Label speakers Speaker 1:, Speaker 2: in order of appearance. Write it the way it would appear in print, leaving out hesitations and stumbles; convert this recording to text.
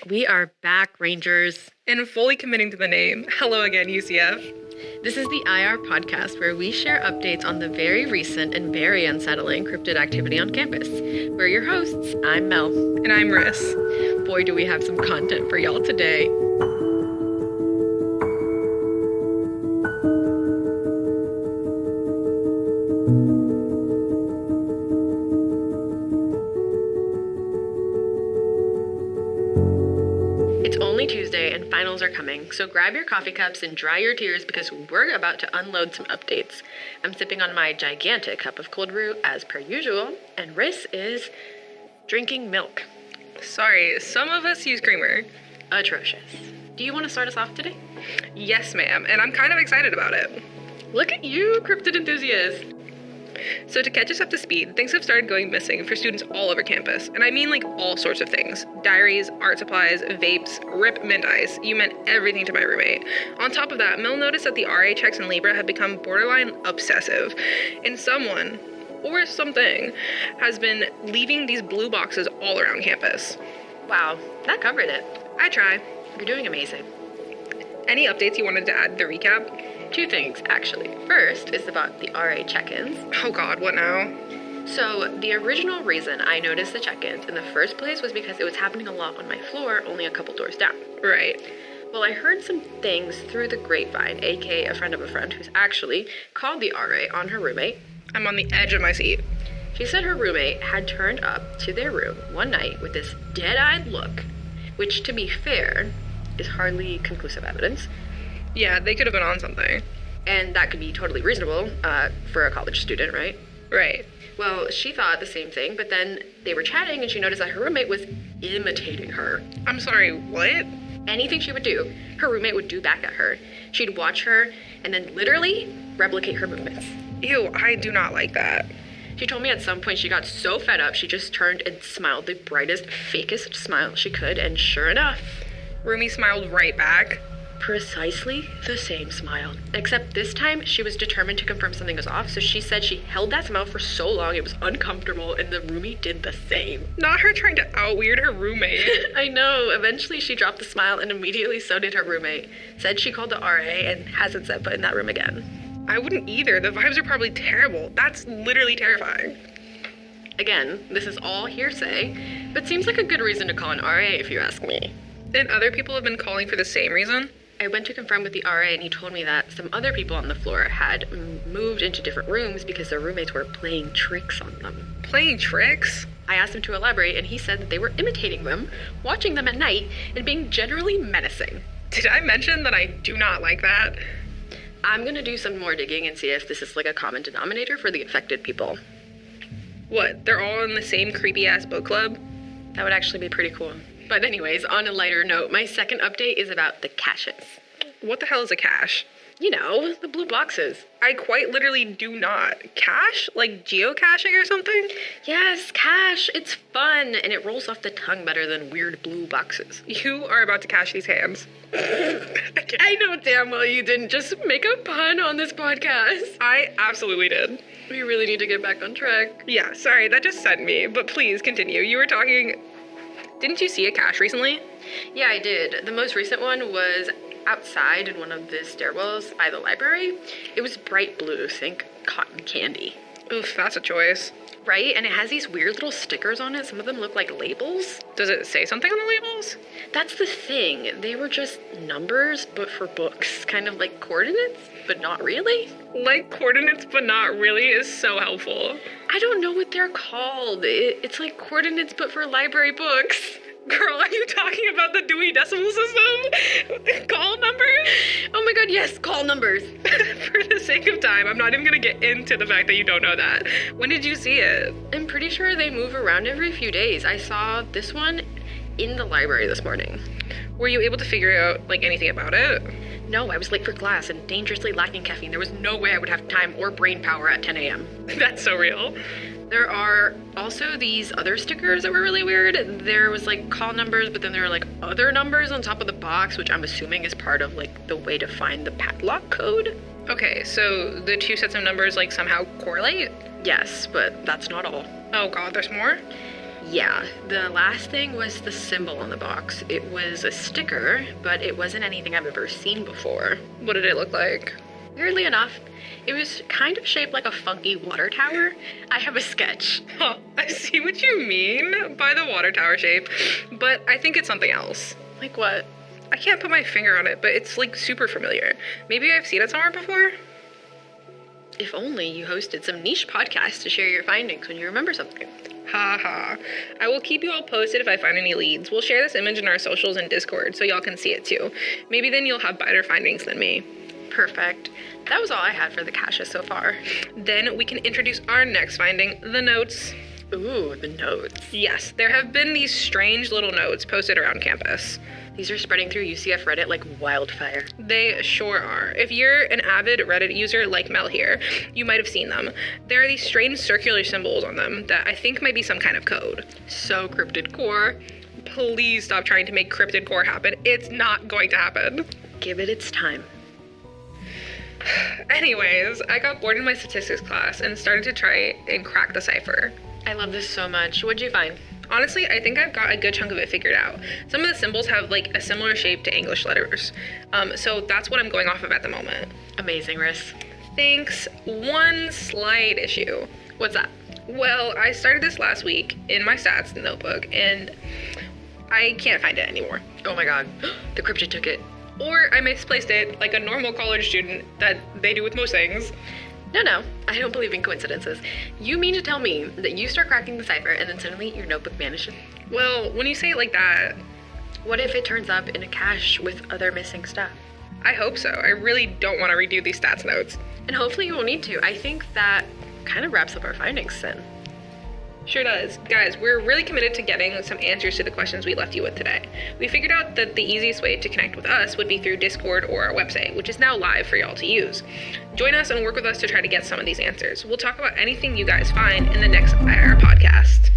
Speaker 1: We are back, Rangers.
Speaker 2: And fully committing to the name. Hello again, UCF.
Speaker 1: This is the IR podcast where we share updates on the very recent and very unsettling cryptid activity on campus. We're your hosts. I'm Mel.
Speaker 2: And I'm Rys.
Speaker 1: Boy, do we have some content for y'all today. It's only Tuesday and finals are coming, so grab your coffee cups and dry your tears because we're about to unload some updates. I'm sipping on my gigantic cup of cold brew as per usual, and Rys is drinking milk.
Speaker 2: Sorry, some of us use creamer.
Speaker 1: Atrocious. Do you want to start us off today?
Speaker 2: Yes, ma'am, and I'm kind of excited about it.
Speaker 1: Look at you, cryptid enthusiast.
Speaker 2: So to catch us up to speed, things have started going missing for students all over campus. And I mean like all sorts of things. Diaries, art supplies, vapes, rip mint ice. You meant everything to my roommate. On top of that, Mel noticed that the RA checks in Libra have become borderline obsessive. And someone, or something, has been leaving these blue boxes all around campus.
Speaker 1: Wow, that covered it.
Speaker 2: I try.
Speaker 1: You're doing amazing.
Speaker 2: Any updates you wanted to add to the recap?
Speaker 1: Two things, actually. First is about the RA check-ins.
Speaker 2: Oh god, what now?
Speaker 1: So, the original reason I noticed the check-ins in the first place was because it was happening a lot on my floor, only a couple doors down.
Speaker 2: Right.
Speaker 1: Well, I heard some things through the grapevine, aka a friend of a friend who's actually called the RA on her roommate.
Speaker 2: I'm on the edge of my seat.
Speaker 1: She said her roommate had turned up to their room one night with this dead-eyed look, which, to be fair, is hardly conclusive evidence.
Speaker 2: Yeah, they could have been on something.
Speaker 1: And that could be totally reasonable for a college student, right?
Speaker 2: Right.
Speaker 1: Well, she thought the same thing, but then they were chatting and she noticed that her roommate was imitating her.
Speaker 2: I'm sorry, what?
Speaker 1: Anything she would do, her roommate would do back at her. She'd watch her and then literally replicate her movements.
Speaker 2: Ew, I do not like that.
Speaker 1: She told me at some point she got so fed up she just turned and smiled the brightest, fakest smile she could, and sure enough,
Speaker 2: Roomie smiled right back.
Speaker 1: Precisely the same smile. Except this time, she was determined to confirm something was off, so she said she held that smile for so long it was uncomfortable, and the roomie did the same.
Speaker 2: Not her trying to out-weird her roommate.
Speaker 1: I know. Eventually, she dropped the smile, and immediately so did her roommate. Said she called the RA and hasn't set foot in that room again.
Speaker 2: I wouldn't either. The vibes are probably terrible. That's literally terrifying.
Speaker 1: Again, this is all hearsay, but seems like a good reason to call an RA if you ask me.
Speaker 2: And other people have been calling for the same reason?
Speaker 1: I went to confirm with the RA and he told me that some other people on the floor had moved into different rooms because their roommates were playing tricks on them.
Speaker 2: Playing tricks?
Speaker 1: I asked him to elaborate and he said that they were imitating them, watching them at night, and being generally menacing.
Speaker 2: Did I mention that I do not like that?
Speaker 1: I'm gonna do some more digging and see if this is like a common denominator for the affected people.
Speaker 2: What, they're all in the same creepy-ass book club?
Speaker 1: That would actually be pretty cool. But anyways, on a lighter note, my second update is about the caches.
Speaker 2: What the hell is a cache?
Speaker 1: You know, the blue boxes.
Speaker 2: I quite literally do not. Cache? Like geocaching or something?
Speaker 1: Yes, cache. It's fun, and it rolls off the tongue better than weird blue boxes.
Speaker 2: You are about to cache these hands.
Speaker 1: I know damn well you didn't just make a pun on this podcast.
Speaker 2: I absolutely did.
Speaker 1: We really need to get back on track.
Speaker 2: Yeah, sorry, that just sent me, but please continue. You were talking... Didn't you see a cache recently?
Speaker 1: Yeah, I did. The most recent one was outside in one of the stairwells by the library. It was bright blue, think cotton candy.
Speaker 2: Oof, that's a choice.
Speaker 1: Right? And it has these weird little stickers on it. Some of them look like labels.
Speaker 2: Does it say something on the labels?
Speaker 1: That's the thing. They were just numbers, but for books. Kind of like coordinates, but not really.
Speaker 2: Like coordinates, but not really is so helpful.
Speaker 1: I don't know what they're called. It's like coordinates, but for library books.
Speaker 2: Girl, are you talking about the Dewey Decimal System? Call numbers?
Speaker 1: Oh my god, yes, call numbers.
Speaker 2: For the sake of time, I'm not even gonna get into the fact that you don't know that. When did you see it?
Speaker 1: I'm pretty sure they move around every few days. I saw this one in the library this morning.
Speaker 2: Were you able to figure out, like, anything about it?
Speaker 1: No, I was late for class and dangerously lacking caffeine. There was no way I would have time or brain power at 10 a.m.
Speaker 2: That's so real.
Speaker 1: There are also these other stickers that were really weird. There was like call numbers, but then there were like other numbers on top of the box, which I'm assuming is part of like the way to find the padlock code.
Speaker 2: Okay, so the two sets of numbers like somehow correlate?
Speaker 1: Yes, but that's not all.
Speaker 2: Oh god, there's more?
Speaker 1: Yeah, the last thing was the symbol on the box. It was a sticker, but it wasn't anything I've ever seen before.
Speaker 2: What did it look like?
Speaker 1: Weirdly enough, it was kind of shaped like a funky water tower. I have a sketch.
Speaker 2: Huh, I see what you mean by the water tower shape, but I think it's something else.
Speaker 1: Like what?
Speaker 2: I can't put my finger on it, but it's like super familiar. Maybe I've seen it somewhere before?
Speaker 1: If only you hosted some niche podcast to share your findings when you remember something.
Speaker 2: Ha ha. I will keep you all posted if I find any leads. We'll share this image in our socials and Discord so y'all can see it too. Maybe then you'll have better findings than me.
Speaker 1: Perfect. That was all I had for the caches so far.
Speaker 2: Then we can introduce our next finding, the notes.
Speaker 1: Ooh, the notes.
Speaker 2: Yes, there have been these strange little notes posted around campus.
Speaker 1: These are spreading through UCF Reddit like wildfire.
Speaker 2: They sure are. If you're an avid Reddit user like Mel here, you might have seen them. There are these strange circular symbols on them that I think might be some kind of code.
Speaker 1: So cryptid core.
Speaker 2: Please stop trying to make cryptid core happen. It's not going to happen.
Speaker 1: Give it its time.
Speaker 2: Anyways, I got bored in my statistics class and started to try and crack the cipher.
Speaker 1: I love this so much. What'd you find?
Speaker 2: Honestly, I think I've got a good chunk of it figured out. Some of the symbols have like a similar shape to English letters. So that's what I'm going off of at the moment.
Speaker 1: Amazing, Rys.
Speaker 2: Thanks. One slight issue.
Speaker 1: What's that?
Speaker 2: Well, I started this last week in my stats notebook and I can't find it anymore.
Speaker 1: Oh my god. The cryptid took it.
Speaker 2: Or I misplaced it like a normal college student that they do with most things.
Speaker 1: No, I don't believe in coincidences. You mean to tell me that you start cracking the cipher and then suddenly your notebook vanishes?
Speaker 2: Well, when you say it like that...
Speaker 1: What if it turns up in a cache with other missing stuff?
Speaker 2: I hope so. I really don't want to redo these stats notes.
Speaker 1: And hopefully you won't need to. I think that kind of wraps up our findings then.
Speaker 2: Sure does. Guys, we're really committed to getting some answers to the questions we left you with today. We figured out that the easiest way to connect with us would be through Discord or our website, which is now live for y'all to use. Join us and work with us to try to get some of these answers. We'll talk about anything you guys find in the next IR podcast.